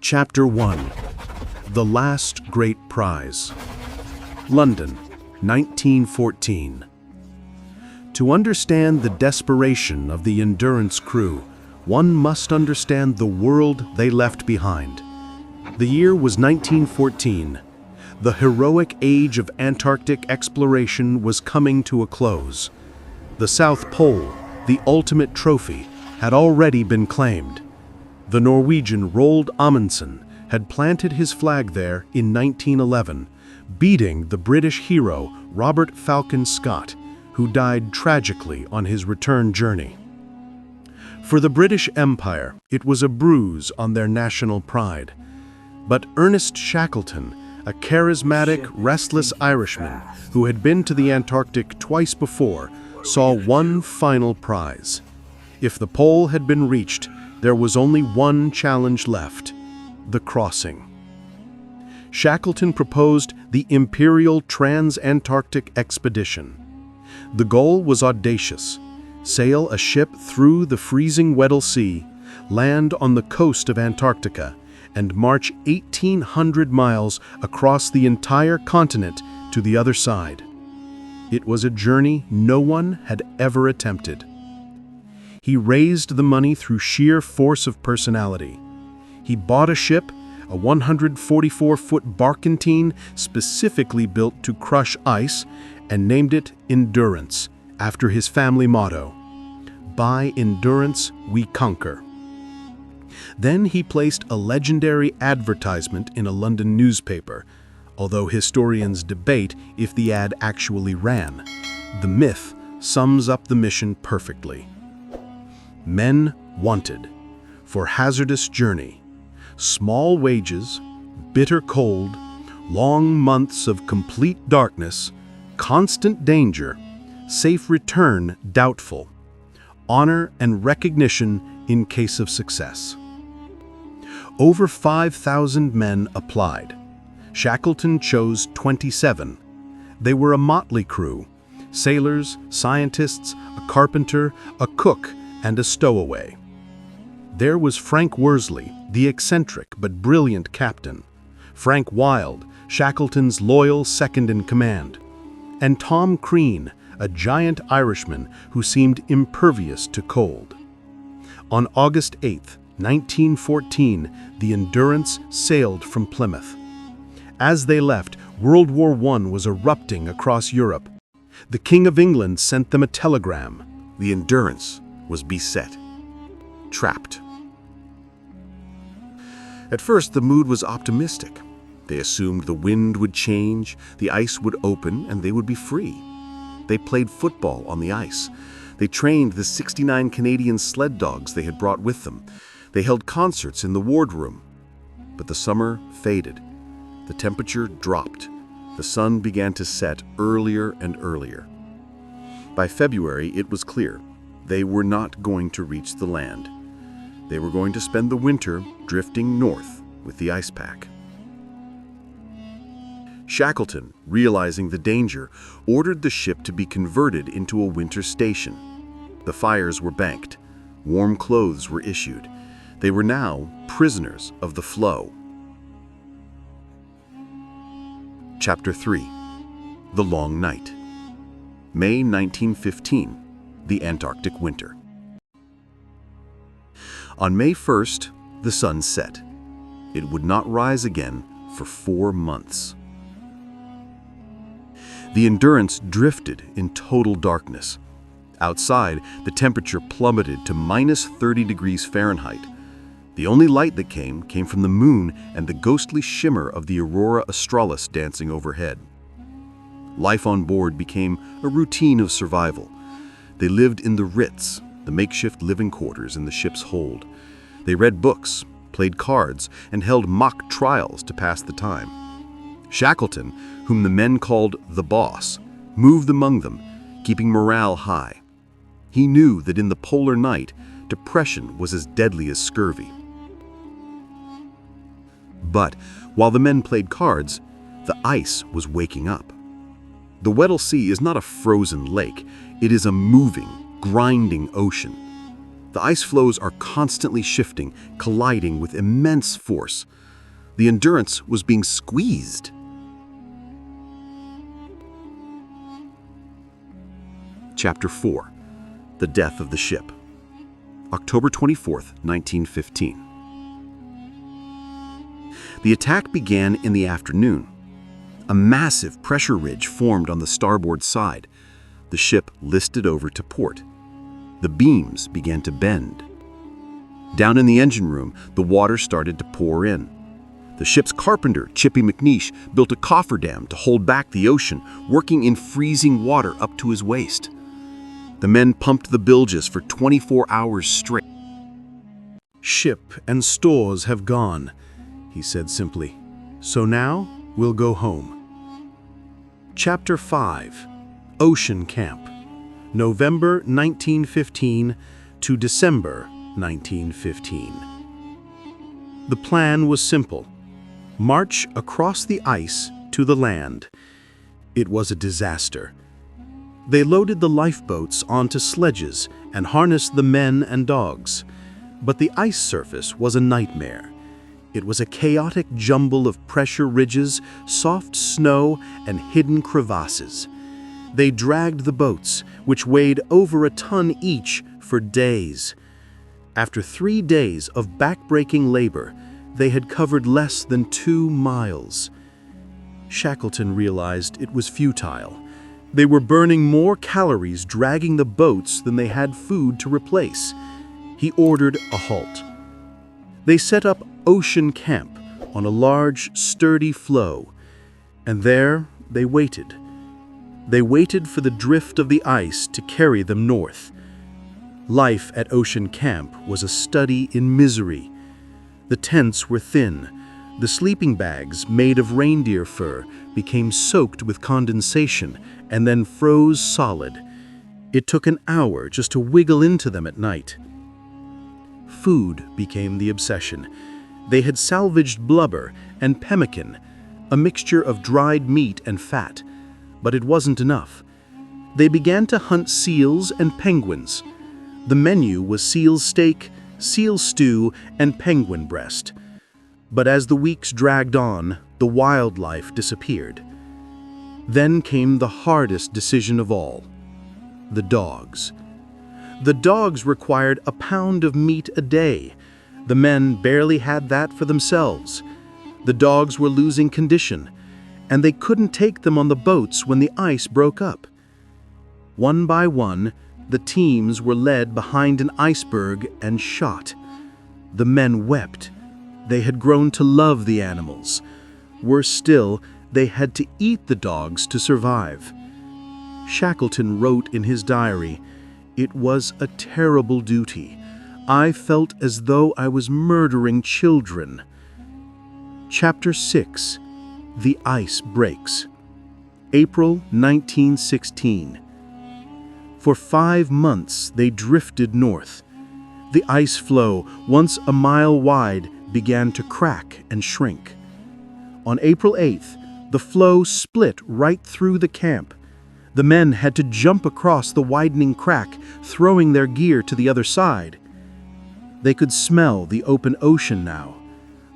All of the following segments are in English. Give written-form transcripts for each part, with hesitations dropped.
Chapter 1. The Last Great Prize. London, 1914. To understand the desperation of the Endurance crew, one must understand the world they left behind. The year was 1914. The heroic age of Antarctic exploration was coming to a close. The South Pole, the ultimate trophy, had already been claimed. The Norwegian Roald Amundsen had planted his flag there in 1911, beating the British hero Robert Falcon Scott, who died tragically on his return journey. For the British Empire, it was a bruise on their national pride. But Ernest Shackleton, a charismatic, restless Irishman who had been to the Antarctic twice before, saw one final prize. If the pole had been reached, there was only one challenge left: the crossing. Shackleton proposed the Imperial Trans-Antarctic Expedition. The goal was audacious: sail a ship through the freezing Weddell Sea, land on the coast of Antarctica, and march 1,800 miles across the entire continent to the other side. It was a journey no one had ever attempted. He raised the money through sheer force of personality. He bought a ship, a 144-foot barkentine specifically built to crush ice, and named it Endurance, after his family motto: "By endurance we conquer." Then he placed a legendary advertisement in a London newspaper, although historians debate if the ad actually ran. The myth sums up the mission perfectly. Men wanted, for hazardous journey, small wages, bitter cold, long months of complete darkness, constant danger, safe return doubtful, honor and recognition in case of success. Over 5,000 men applied. Shackleton chose 27. They were a motley crew: sailors, scientists, a carpenter, a cook, and a stowaway. There was Frank Worsley, the eccentric but brilliant captain; Frank Wild, Shackleton's loyal second-in-command; and Tom Crean, a giant Irishman who seemed impervious to cold. On August 8, 1914, the Endurance sailed from Plymouth. As they left, World War I was erupting across Europe. The King of England sent them a telegram. The Endurance was beset, trapped. At first, the mood was optimistic. They assumed the wind would change, the ice would open, and they would be free. They played football on the ice. They trained the 69 Canadian sled dogs they had brought with them. They held concerts in the wardroom. But the summer faded. The temperature dropped. The sun began to set earlier and earlier. By February, it was clear they were not going to reach the land. They were going to spend the winter drifting north with the ice pack. Shackleton, realizing the danger, ordered the ship to be converted into a winter station. The fires were banked. Warm clothes were issued. They were now prisoners of the floe. Chapter 3. The Long Night. May 1915. The Antarctic winter. On May 1st, the sun set. It would not rise again for 4 months. The Endurance drifted in total darkness. Outside, the temperature plummeted to minus 30 degrees Fahrenheit. The only light that came from the moon and the ghostly shimmer of the aurora australis dancing overhead. Life on board became a routine of survival. They lived in the Ritz, the makeshift living quarters in the ship's hold. They read books, played cards, and held mock trials to pass the time. Shackleton, whom the men called the boss, moved among them, keeping morale high. He knew that in the polar night, depression was as deadly as scurvy. But while the men played cards, the ice was waking up. The Weddell Sea is not a frozen lake. It is a moving, grinding ocean. The ice floes are constantly shifting, colliding with immense force. The Endurance was being squeezed. Chapter 4. The Death of the Ship. October 24th, 1915. The attack began in the afternoon. A massive pressure ridge formed on the starboard side. The ship listed over to port. The beams began to bend. Down in the engine room, the water started to pour in. The ship's carpenter, Chippy McNeish, built a cofferdam to hold back the ocean, working in freezing water up to his waist. The men pumped the bilges for 24 hours straight. "Ship and stores have gone," he said simply. "So now we'll go home." Chapter 5. Ocean Camp. November 1915 to December 1915. The plan was simple. March across the ice to the land. It was a disaster. They loaded the lifeboats onto sledges and harnessed the men and dogs. But the ice surface was a nightmare. It was a chaotic jumble of pressure ridges, soft snow, and hidden crevasses. They dragged the boats, which weighed over a ton each, for days. After 3 days of backbreaking labor, they had covered less than 2 miles. Shackleton realized it was futile. They were burning more calories dragging the boats than they had food to replace. He ordered a halt. They set up Ocean Camp on a large, sturdy floe, and there they waited. They waited for the drift of the ice to carry them north. Life at Ocean Camp was a study in misery. The tents were thin. The sleeping bags, made of reindeer fur, became soaked with condensation and then froze solid. It took an hour just to wiggle into them at night. Food became the obsession. They had salvaged blubber and pemmican, a mixture of dried meat and fat, but it wasn't enough. They began to hunt seals and penguins. The menu was seal steak, seal stew, and penguin breast. But as the weeks dragged on, the wildlife disappeared. Then came the hardest decision of all: the dogs. The dogs required a pound of meat a day. The men barely had that for themselves. The dogs were losing condition, and they couldn't take them on the boats when the ice broke up. One by one, the teams were led behind an iceberg and shot. The men wept. They had grown to love the animals. Worse still, they had to eat the dogs to survive. Shackleton wrote in his diary, "It was a terrible duty. I felt as though I was murdering children." Chapter 6. The Ice Breaks. April 1916. For 5 months they drifted north. The ice floe, once a mile wide, began to crack and shrink. On April 8th, the floe split right through the camp. The men had to jump across the widening crack, throwing their gear to the other side. They could smell the open ocean now.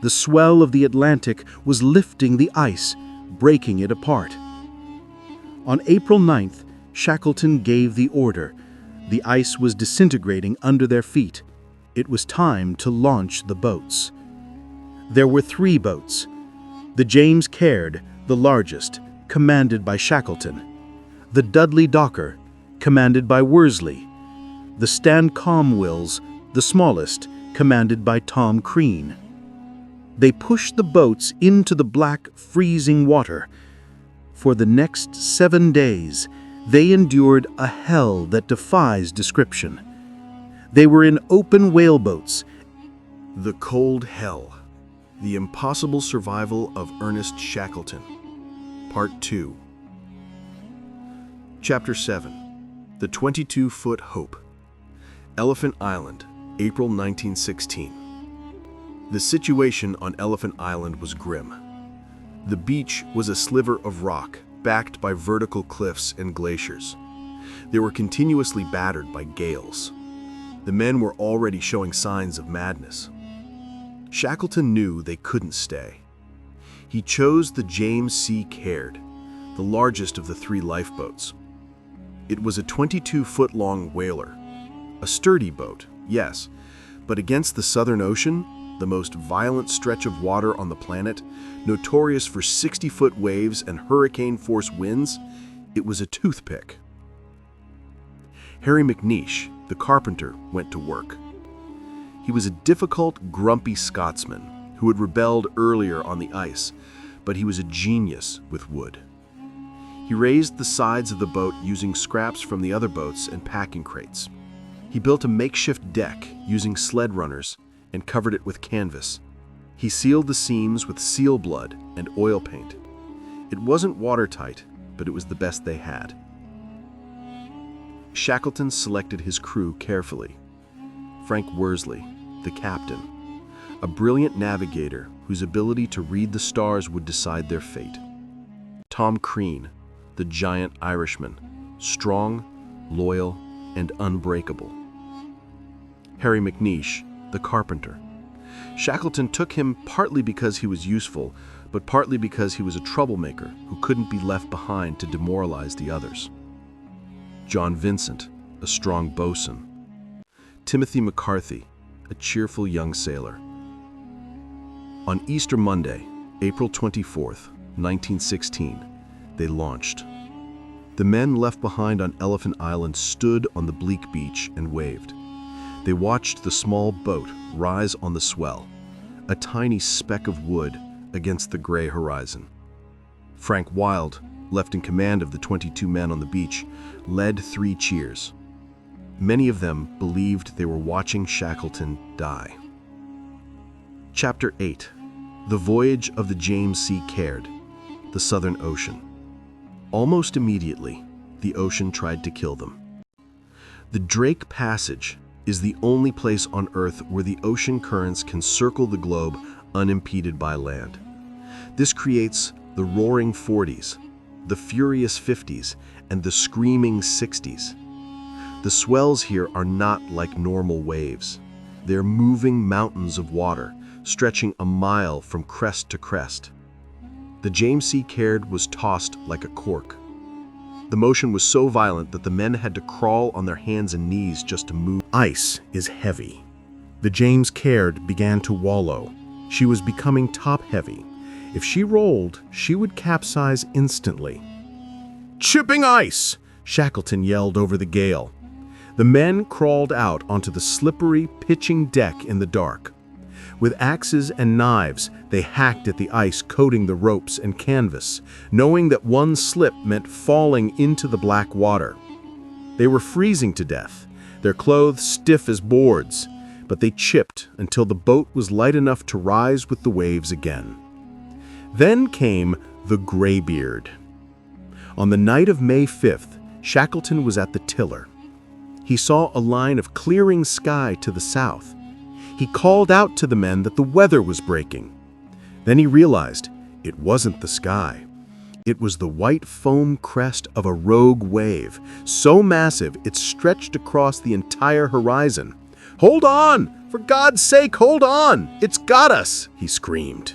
The swell of the Atlantic was lifting the ice, breaking it apart. On April 9th, Shackleton gave the order. The ice was disintegrating under their feet. It was time to launch the boats. There were 3 boats. The James Caird, the largest, commanded by Shackleton. The Dudley Docker, commanded by Worsley. The Stancomb Wills, the smallest, commanded by Tom Crean. They pushed the boats into the black, freezing water. For the next 7 days, they endured a hell that defies description. They were in open whaleboats. The Cold Hell. The Impossible Survival of Ernest Shackleton. Part 2. Chapter 7. The 22-Foot Hope. Elephant Island, April 1916. The situation on Elephant Island was grim. The beach was a sliver of rock, backed by vertical cliffs and glaciers. They were continuously battered by gales. The men were already showing signs of madness. Shackleton knew they couldn't stay. He chose the James C. Caird, the largest of the 3 lifeboats. It was a 22-foot-long whaler, a sturdy boat, yes, but against the Southern Ocean, the most violent stretch of water on the planet, notorious for 60-foot waves and hurricane-force winds, it was a toothpick. Harry McNeish, the carpenter, went to work. He was a difficult, grumpy Scotsman who had rebelled earlier on the ice, but he was a genius with wood. He raised the sides of the boat using scraps from the other boats and packing crates. He built a makeshift deck using sled runners and covered it with canvas. He sealed the seams with seal blood and oil paint. It wasn't watertight, but it was the best they had. Shackleton selected his crew carefully. Frank Worsley, the captain, a brilliant navigator whose ability to read the stars would decide their fate. Tom Crean, the giant Irishman, strong, loyal, and unbreakable. Harry McNeish, the carpenter. Shackleton took him partly because he was useful, but partly because he was a troublemaker who couldn't be left behind to demoralize the others. John Vincent, a strong bosun. Timothy McCarthy, a cheerful young sailor. On Easter Monday, April 24th, 1916, they launched. The men left behind on Elephant Island stood on the bleak beach and waved. They watched the small boat rise on the swell, a tiny speck of wood against the gray horizon. Frank Wild, left in command of the 22 men on the beach, led 3 cheers. Many of them believed they were watching Shackleton die. Chapter 8. The Voyage of the James C. Caird, the Southern Ocean. Almost immediately, the ocean tried to kill them. The Drake Passage is the only place on Earth where the ocean currents can circle the globe unimpeded by land. This creates the roaring 40s, the furious 50s, and the screaming 60s. The swells here are not like normal waves. They're moving mountains of water, stretching a mile from crest to crest. The James C. Caird was tossed like a cork. The motion was so violent that the men had to crawl on their hands and knees just to move. Ice is heavy. The James Caird began to wallow. She was becoming top-heavy. If she rolled, she would capsize instantly. "Chipping ice!" Shackleton yelled over the gale. The men crawled out onto the slippery, pitching deck in the dark. With axes and knives, they hacked at the ice coating the ropes and canvas, knowing that one slip meant falling into the black water. They were freezing to death, their clothes stiff as boards, but they chipped until the boat was light enough to rise with the waves again. Then came the Graybeard. On the night of May 5th, Shackleton was at the tiller. He saw a line of clearing sky to the south. He called out to the men that the weather was breaking. Then he realized it wasn't the sky. It was the white foam crest of a rogue wave, so massive it stretched across the entire horizon. "Hold on! For God's sake, hold on! It's got us!" he screamed.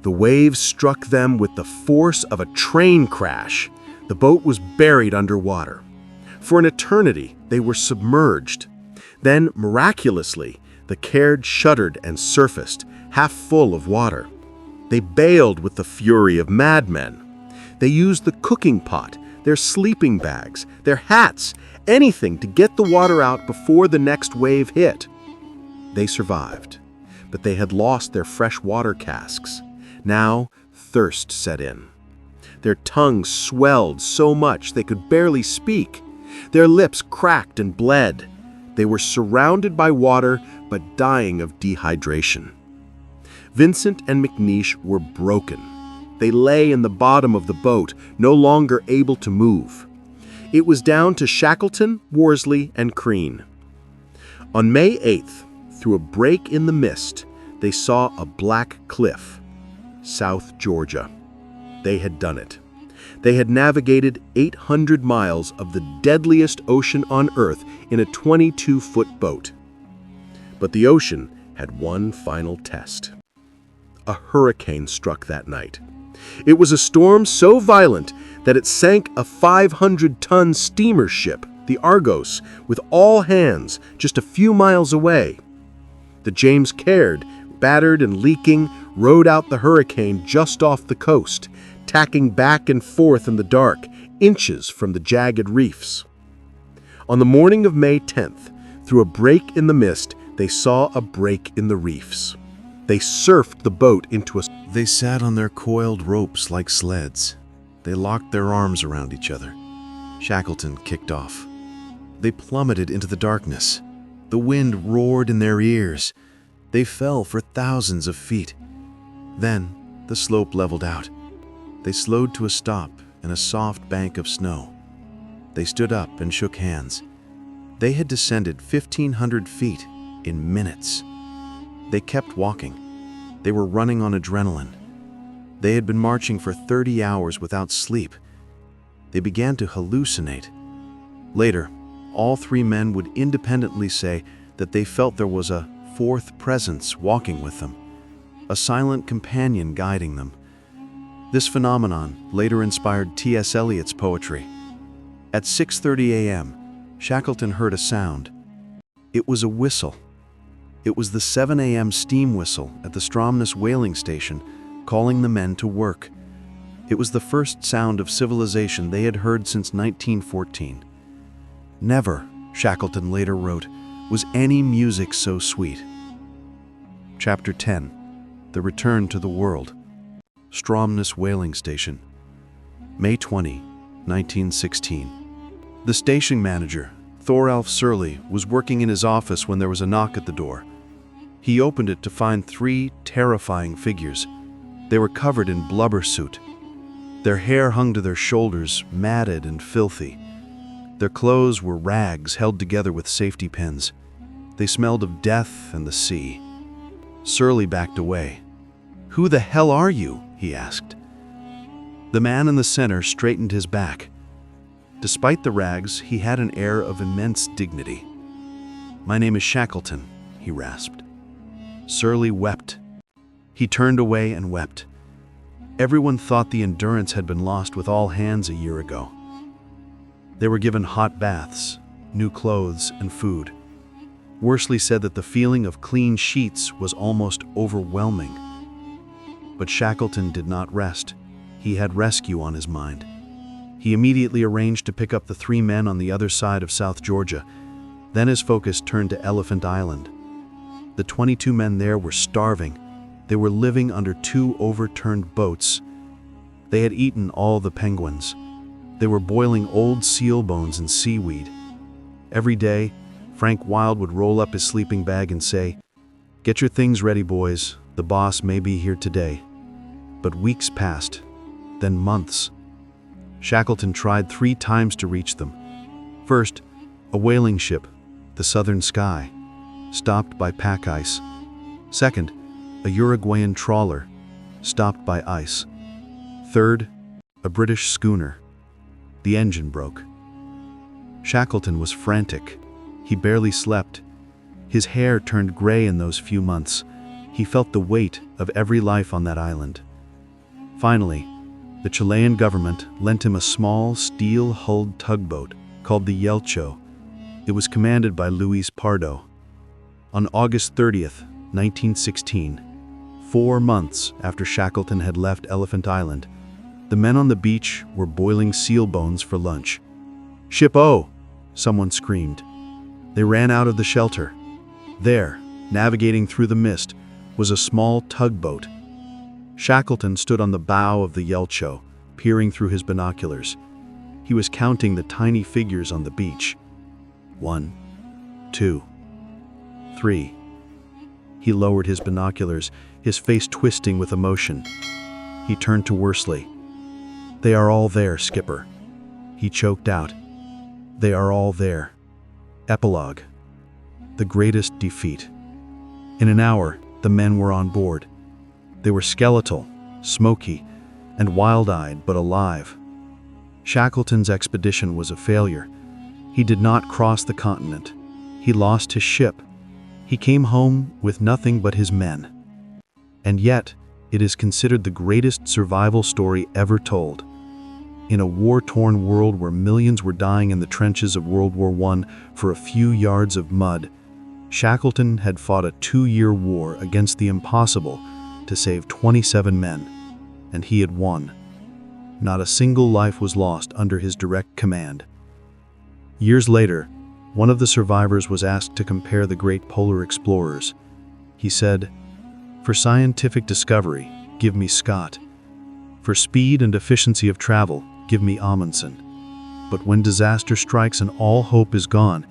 The waves struck them with the force of a train crash. The boat was buried underwater. For an eternity, they were submerged. Then, miraculously, the Caird shuddered and surfaced, half full of water. They bailed with the fury of madmen. They used the cooking pot, their sleeping bags, their hats, anything to get the water out before the next wave hit. They survived, but they had lost their fresh water casks. Now, thirst set in. Their tongues swelled so much they could barely speak. Their lips cracked and bled. They were surrounded by water, but dying of dehydration. Vincent and McNeish were broken. They lay in the bottom of the boat, no longer able to move. It was down to Shackleton, Worsley, and Crean. On May 8th, through a break in the mist, they saw a black cliff. South Georgia. They had done it. They had navigated 800 miles of the deadliest ocean on Earth in a 22-foot boat. But the ocean had one final test. A hurricane struck that night. It was a storm so violent that it sank a 500-ton steamer ship, the Argos, with all hands just a few miles away. The James Caird, battered and leaking, rode out the hurricane just off the coast, tacking back and forth in the dark, inches from the jagged reefs. On the morning of May 10th, through a break in the mist, they saw a break in the reefs. They surfed the boat into a... They sat on their coiled ropes like sleds. They locked their arms around each other. Shackleton kicked off. They plummeted into the darkness. The wind roared in their ears. They fell for thousands of feet. Then the slope leveled out. They slowed to a stop in a soft bank of snow. They stood up and shook hands. They had descended 1,500 feet in minutes. They kept walking. They were running on adrenaline. They had been marching for 30 hours without sleep. They began to hallucinate. Later, all three men would independently say that they felt there was a fourth presence walking with them, a silent companion guiding them. This phenomenon later inspired T.S. Eliot's poetry. At 6:30 a.m., Shackleton heard a sound. It was a whistle. It was the 7 a.m. steam whistle at the Stromness whaling station, calling the men to work. It was the first sound of civilization they had heard since 1914. Never, Shackleton later wrote, was any music so sweet. Chapter 10. The Return to the World. Stromness whaling station. May 20, 1916. The station manager, Thoralf Surley, was working in his office when there was a knock at the door. He opened it to find three terrifying figures. They were covered in blubber soot. Their hair hung to their shoulders, matted and filthy. Their clothes were rags held together with safety pins. They smelled of death and the sea. Surley backed away. "Who the hell are you?" he asked. The man in the center straightened his back. Despite the rags, he had an air of immense dignity. "My name is Shackleton," he rasped. Surley wept. He turned away and wept. Everyone thought the Endurance had been lost with all hands a year ago. They were given hot baths, new clothes, and food. Worsley said that the feeling of clean sheets was almost overwhelming. But Shackleton did not rest. He had rescue on his mind. He immediately arranged to pick up the three men on the other side of South Georgia. Then his focus turned to Elephant Island. The 22 men there were starving. They were living under 2 overturned boats. They had eaten all the penguins. They were boiling old seal bones and seaweed. Every day, Frank Wild would roll up his sleeping bag and say, "Get your things ready, boys. The boss may be here today." But weeks passed, then months. Shackleton tried 3 times to reach them. First, a whaling ship, the Southern Sky, stopped by pack ice. Second, a Uruguayan trawler, stopped by ice. Third, a British schooner. The engine broke. Shackleton was frantic. He barely slept. His hair turned gray in those few months. He felt the weight of every life on that island. Finally, the Chilean government lent him a small, steel-hulled tugboat called the Yelcho. It was commanded by Luis Pardo. On August 30th, 1916, 4 months after Shackleton had left Elephant Island, the men on the beach were boiling seal bones for lunch. "Ship O!" someone screamed. They ran out of the shelter. There, navigating through the mist, was a small tugboat. Shackleton stood on the bow of the Yelcho, peering through his binoculars. He was counting the tiny figures on the beach. 1, 2, 3. He lowered his binoculars, his face twisting with emotion. He turned to Worsley. "They are all there, Skipper." He choked out. "They are all there." Epilogue. The greatest defeat. In an hour, the men were on board. They were skeletal, smoky, and wild-eyed but alive. Shackleton's expedition was a failure. He did not cross the continent. He lost his ship. He came home with nothing but his men. And yet, it is considered the greatest survival story ever told. In a war-torn world where millions were dying in the trenches of World War I for a few yards of mud, Shackleton had fought a 2-year war against the impossible to save 27 men, and he had won. Not a single life was lost under his direct command. Years later, one of the survivors was asked to compare the great polar explorers. He said, "For scientific discovery, give me Scott. For speed and efficiency of travel, give me Amundsen. But when disaster strikes and all hope is gone,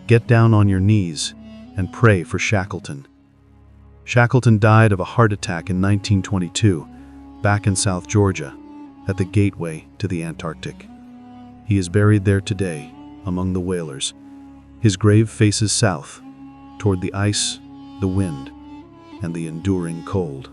get down on your knees and pray for Shackleton." Shackleton died of a heart attack in 1922, back in South Georgia, at the gateway to the Antarctic. He is buried there today, among the whalers. His grave faces south, toward the ice, the wind, and the enduring cold.